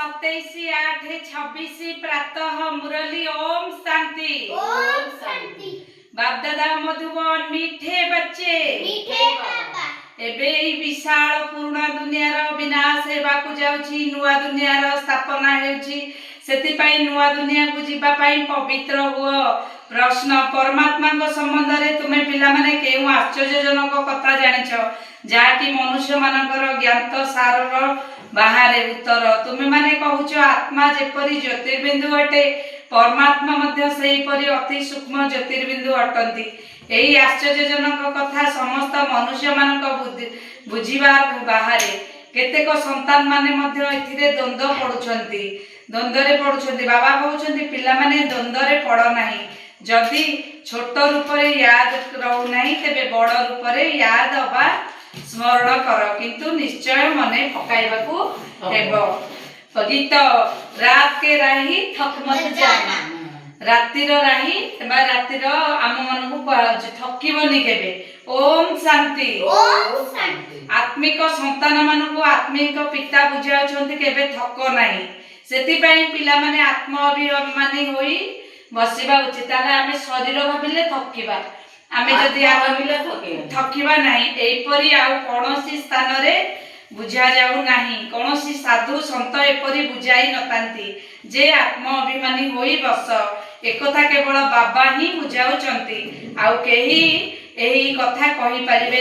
27/8/26 प्रातः मुरली ओम शांति। बाप दादा मधुबन मीठे बच्चे एबे विशाल पूर्ण दुनियार विनाश हेबाकू जाउछि, नुआ दुनियार स्थापना हेउछि। सेति पई नुआ दुनिया को जीवा पई पवित्र हुओ। प्रश्न परमात्मा को संबंध रे तुमे पिला माने केउ आश्चर्यजनक कथा जानिछ जाकी मनुष्य मानकर ज्ञात सारर बाहरे उत्तर। तुमे माने कहूछ आत्मा जेपरि ज्योतिर्बिंदु अटे, परमात्मा मध्य सेही परि अति सूक्ष्म ज्योतिर्बिंदु अटंती। एही आश्चर्यजनक कथा समस्त मनुष्य मानक बुझिबार बाहरे। केतेक संतान माने मध्य एथिरे द्वंद्व पडुछंती, द्वंद्वरे पडुछंती। बाबा कहउछंती पिला माने द्वंद्वरे पड़ नाही। जदि छोट रूप रे याद रहू नाही तेबे बड़ रूप रे याद अबा स्मरण कर, किंतु निश्चय मने पकाइबाकू हेबो। गीत रात के राही थक मत जाना, रातिर राही बा रातिर आम मन को ठकिबनी केबे। ओम शांति। आत्मिक संतान मान को आत्मिक पिता बुझाउछंती केबे थक नाही। सेति पई पिला माने आत्म अभिमानी होई बसिबा उचित। ताले आमे शरीर भाबिले थकिबा, आमे जदि भाबिले थकिबा नाही। एपरि आउ कोनोसी स्थान रे बुझा जाऊ नाही। कोनोसी साधु संत एपरि बुझाई नतांती जे आत्म अभिमानी होई बस। एकथा केवल बाबा ही बुझाउचंती, आउ केही एही कथा कहि परिबे।